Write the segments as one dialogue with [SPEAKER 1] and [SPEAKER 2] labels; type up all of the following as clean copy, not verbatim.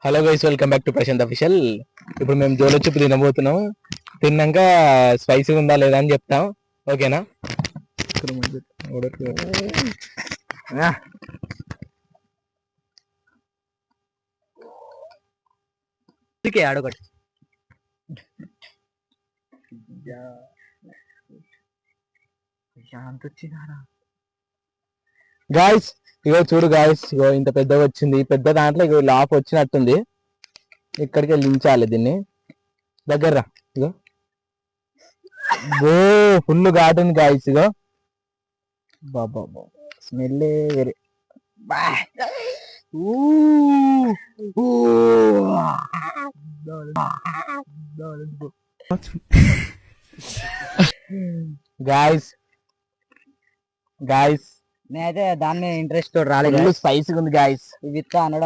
[SPEAKER 1] Hello guys, welcome back to Prashant official. ఇప్పుడు మేము జోలో chip తినబోతున్నాం. తిన్నాక స్పైసీ ఉందా లేదా అని చెప్తాం. ఓకేనా? ఆడొకటి గాయస్, ఇగో చూడు గాయస్, ఇగో ఇంత పెద్దగా వచ్చింది. పెద్ద దాంట్లో ఇగో లాప్ వచ్చినట్టుంది. ఇక్కడికి లించాలి దీన్ని. దగ్గర ఇగో ఫుల్ ఘాటుంది గాయస్. ఇగో బాబా స్మెల్ వేరే. గాయస్ గాయస్
[SPEAKER 2] నేనైతే దాన్ని ఇంట్రెస్ట్ తోటి రాలేదు.
[SPEAKER 1] స్పైసీగా ఉంది గాయస్.
[SPEAKER 2] విత్తా అన్నాడు.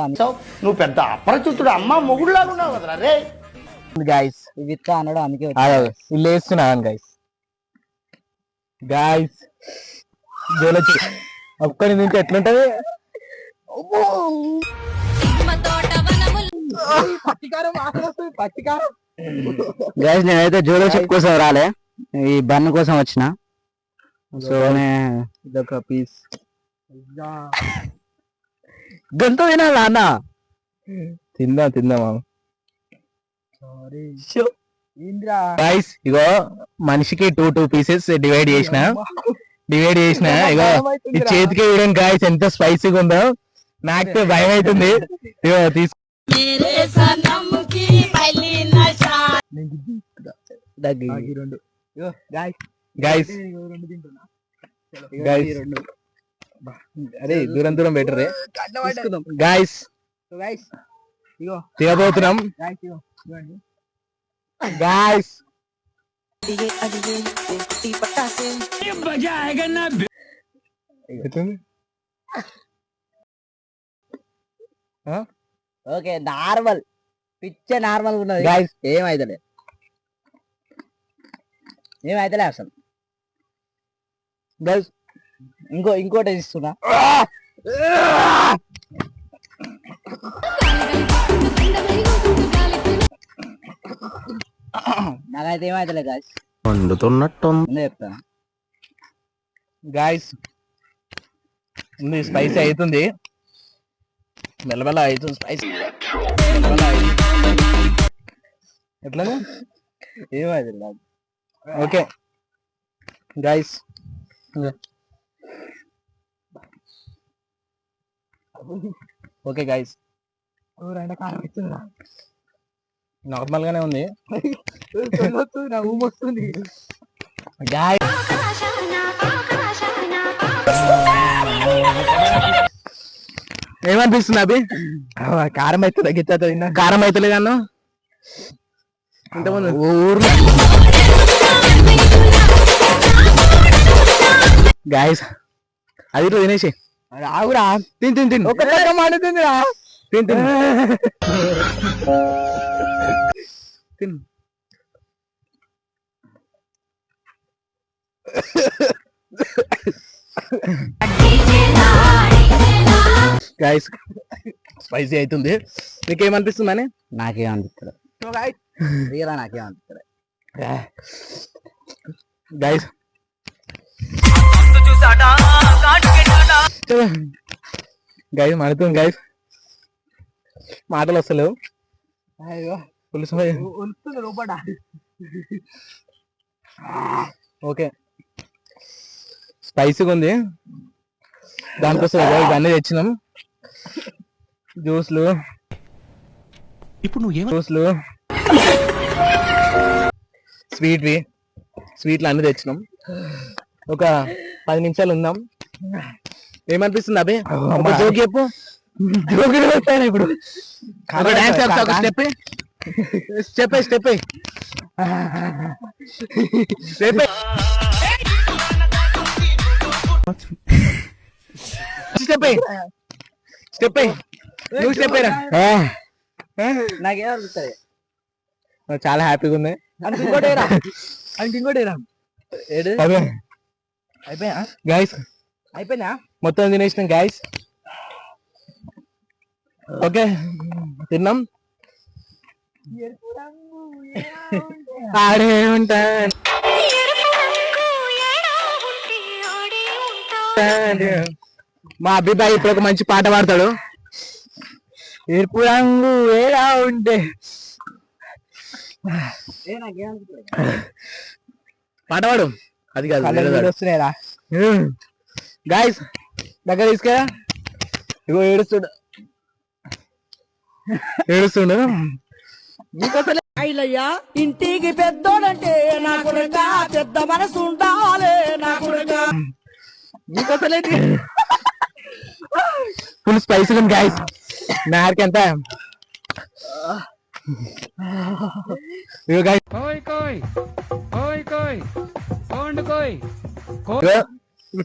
[SPEAKER 3] నువ్వు పెద్ద అపరిచితుడు అమ్మ మొగుడులాగా ఉన్నావు కదరా రే.
[SPEAKER 1] గాయస్
[SPEAKER 2] విత్తా అన్నాడు, అందుకే
[SPEAKER 1] ఇల్లు వేస్తున్నాను గాయస్. గాయస్ జోలొచ్చి ఒక్కడి నుంచి ఎట్లుంటది.
[SPEAKER 2] గైస్ నేనైతే జోలో చిప్ కోసం రాలే, ఈ బన్ కోసం వచ్చిన. సో
[SPEAKER 1] ఇదొక పీస్
[SPEAKER 2] గంత తినాలా అన్న?
[SPEAKER 1] తిందామా గైస్. ఇగో మనిషికి టూ పీసెస్ డివైడ్ చేసిన ఇగో ఈ చేతికి వేయడం గాయస్. ఎంత స్పైసీగా ఉందో నాకు భయం అవుతుంది. ఇగో తీసు గైస్ అరే దూరం బెటర్ గాయస్. తినబోతున్నాం గాయస్.
[SPEAKER 2] ఓకే, నార్మల్ పిచ్చే నార్మల్ ఉన్నది గాయస్. ఏమైతలే అసలు గైస్. ఇంకోటి ఇస్తున్నా. నాకైతే ఏమైతలే గాయస్,
[SPEAKER 3] వండుతున్నట్టు
[SPEAKER 2] చెప్తాను
[SPEAKER 1] గాయస్. ఉంది స్పైసీ అవుతుంది, మెల్లమెల్ల అవుతుంది స్పైసీ. ఎట్లా
[SPEAKER 2] ఏమైతలే.
[SPEAKER 1] Okay guys, okay guys. Normal గానే ఉంది ఏమనిపిస్తుంది అభి? కారం అయితే తగ్గితే కారం అవుతలే కన్నా ఇంతకుముందు ఊర్లో గాయస్. అది ఇట్లా తినేసి ఆగురా. తిని మాడుతుందిరా. తిని గాయస్. స్పైసీ అవుతుంది. నీకేమనిపిస్తుంది అని?
[SPEAKER 2] నాకేమనిపిస్తుంది
[SPEAKER 1] గాయస్. గైస్ మడుతుంది గైస్, మాటలు వస్తలేవు. పులుసు ఓకే స్పైసీగా ఉంది. దానికోసం ఇవన్నీ తెచ్చినాం. జ్యూస్లు స్వీట్లు అన్ని తెచ్చినాం. ఒక 10 నిమిషాలు ఉందాం. ఏమనిపిస్తుంది అభి? ఒక జోక్ చెప్పు. ఇప్పుడు స్టెప్ నాకేమనిపిస్తుంది? చాలా హ్యాపీగా ఉంది. అయిపోయినా మొత్తం తినేసినాం గాయస్. ఓకే తిన్నాం. ఆడే ఉంటాను మా అభిప్రాయం ఇప్పుడు ఒక మంచి పాట పాడతాడు. ఎరుపు రంగు ఎలా ఉంటే పాట పాడు. అది కాదు వస్తున్నాయిరా గాయస్ దగ్గర తీసుకురా. ఇగో ఏడుస్తుండు మీకోసలే
[SPEAKER 4] అయ్యా ఇంటికి పెద్దోడంటే నా కొడుక పెద్ద మనసు ఉండాలి నా కొడుక
[SPEAKER 1] మీకోసలే ఫుల్ స్పైసీ ఉంది గాయస్. నాకి ఎంత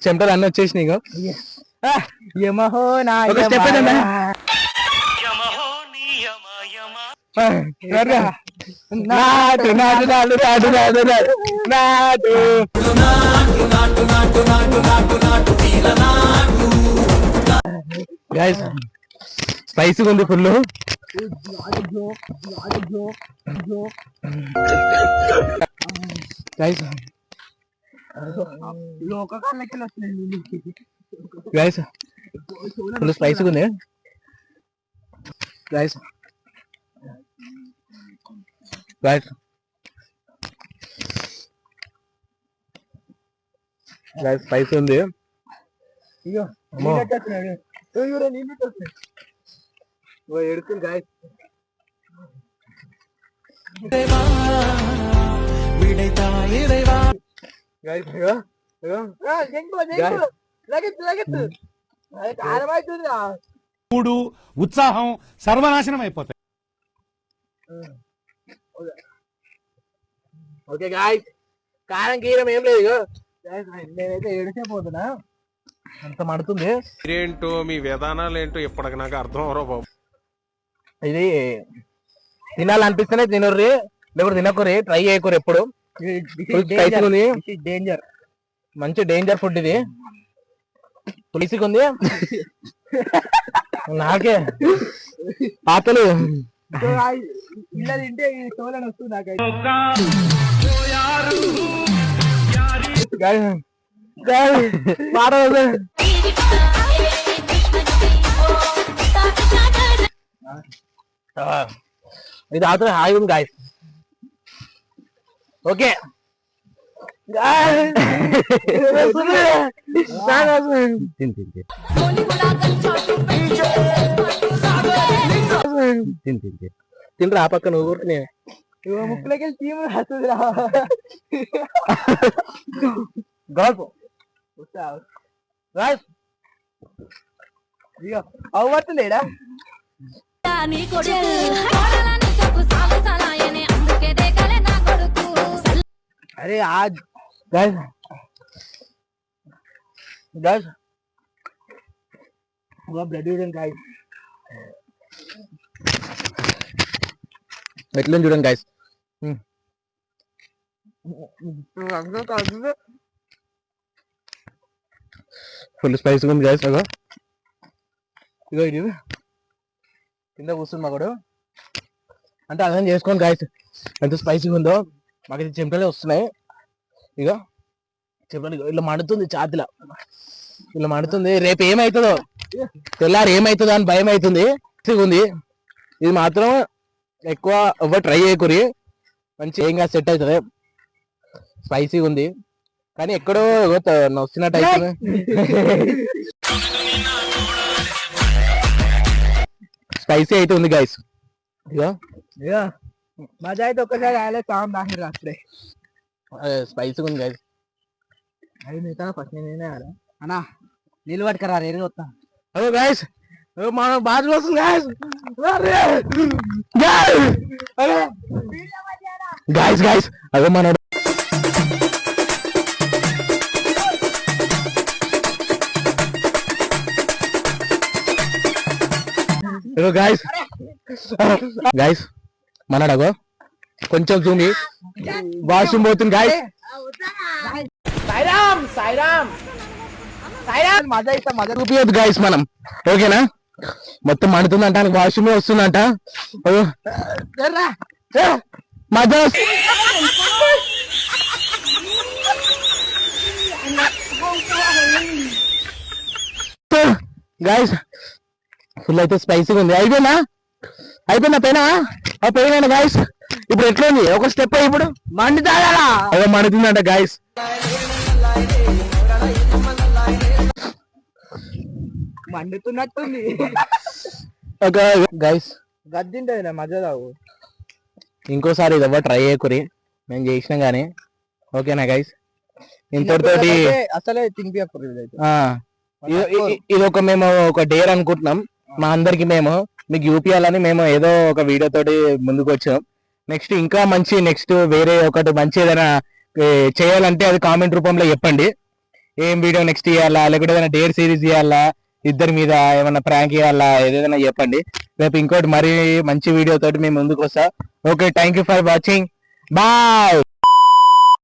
[SPEAKER 1] చెమటలు అన్నీ వచ్చేసినాయి. ఇగో యమహో నా స్టెప్ నాటు నాటు నాటు నాటు నాటు నాటు గైస్ స్పైసీగా ఉంది ఫుల్. గైస్ గైస్ ఫుల్ స్పైసీగా ఉంది గైస్. గైస్ గైస్ స్పైసీ ఉంది. ఎడుతుంది గాయస్.
[SPEAKER 5] మూడు ఉత్సాహం సర్వనాశనం అయిపోతాయి.
[SPEAKER 1] ఓకే గాయస్ కారం గీరం ఏం లేదు. నేనైతే ఏడిసే పోతున్నా, అంత మడుతుంది.
[SPEAKER 6] ఏంటో మీ విధానాలు ఏంటో ఇప్పటికి నాకు అర్థం అవరో బాబు.
[SPEAKER 1] ఇది తినాలనిపిస్తేనే తినర్రి, లేకపోతే తినకురి, ట్రై చేయకూరి ఎప్పుడు. డేంజర్, మంచి డేంజర్ ఫుడ్ ఇది. పులిసిగా ఉంది నాకే ఆకలి. ఇలా తింటే తోలని వస్తుంది నాకైతే. ఇది ఆత్రం హాయి ఉంది గాయస్. ఓకే తింటరా ఆ పక్క నువ్వు కూడా ముక్కులోకి వెళ్ళి తీము రాస్తుంది అవ్వట్లేడా. అరే బ్లడ్ చూడండి గాయస్, ఎట్లా చూడండి గాయస్. ఫుల్ స్పైసీగా ఉంది గాయస్. ఇగో ఇది కింద కూర్చుంది మాకు అంటే అర్థం చేసుకోండి గాయస్ ఎంత స్పైసీగా ఉందో. మాకు ఇది చెంపలే వస్తున్నాయి. ఇక చెంపలు ఇట్లా మండుతుంది, ఛాతిలా ఇలా మండుతుంది. రేపు ఏమవుతుందో తెల్లారి ఏమవుతుందో అని భయం అవుతుంది. ఉంది ఇది మాత్రం ఎక్కువ ఎవరు ట్రై చేయకూరి, మంచి ఏంగా సెట్ అవుతుంది. స్పైసీగా ఉంది కానీ ఎక్కడో నొచ్చినట్టు అవుతుంది. స్పైసీ అయితే ఉంది గాయస్. ఇక మజా అయితే ఒక్కసారి ఆయలే కామ్ దాని రాత్రే స్పైసీగా ఉంది గాయస్. అది మిగతా ఫస్ట్ నేనే అన్నా నీళ్ళు పట్టుకరా రేరు వస్తా. అదో గాయస్ మన బాజు వస్తుంది గాయస్. గాయస్ గాయస్ అదే మన గాయస్ గాయస్ మనడగో కొంచెం చూమి వాష్రూమ్ పోతుంది గాయస్. సాయిరామ్ సాయిరామ్ సాయిరామ్ మజా ఇస్తా, మజా చూపియద్దు గాయస్ మనం. ఓకేనా మొత్తం మండుతుందంట, వాష్రూమ్ వస్తుందంట. అయ్యో. మధ్య గైస్ ఫుల్ అయితే స్పైసీగా ఉంది. అయిపోయిందా పైన గాయస్. ఇప్పుడు ఎట్లా ఉంది ఒక స్టెప్ ఇప్పుడు
[SPEAKER 2] మండుతాడా
[SPEAKER 1] అదో మండుతుందంట గాయస్.
[SPEAKER 2] మండుతున్నట్టుంది.
[SPEAKER 1] గైస్
[SPEAKER 2] గద్దింటది మధ్య తాగు.
[SPEAKER 1] ఇంకోసారి ఇది ఎవరు ట్రై చేయకురి, మేము చేసినాం కానీ. ఓకేనా గైస్, ఇంతటితోటి
[SPEAKER 2] అసలే తినిపించకూడదు ఇదైతే.
[SPEAKER 1] ఇది మేము ఒక డేర్ అనుకుంటున్నాం మా అందరికి. మీకు చూపియాలని మేము ఏదో ఒక వీడియో తోటి ముందుకు వచ్చాం. నెక్స్ట్ ఇంకా మంచి వేరే ఒకటి మంచి ఏదైనా చేయాలంటే అది కామెంట్ రూపంలో చెప్పండి. ఏం వీడియో నెక్స్ట్ చేయాలా, లేకపోతే ఏదైనా డేర్ సిరీస్ చేయాలా, ఇద్దరి మీద ఏమన్నా ప్రాంక్ చేయాలా, ఏదైనా చెప్పండి. రేపు ఇంకోటి మరీ మంచి వీడియో తోటి మేము ముందుకు వస్తా. Okay, thank you for watching, bye.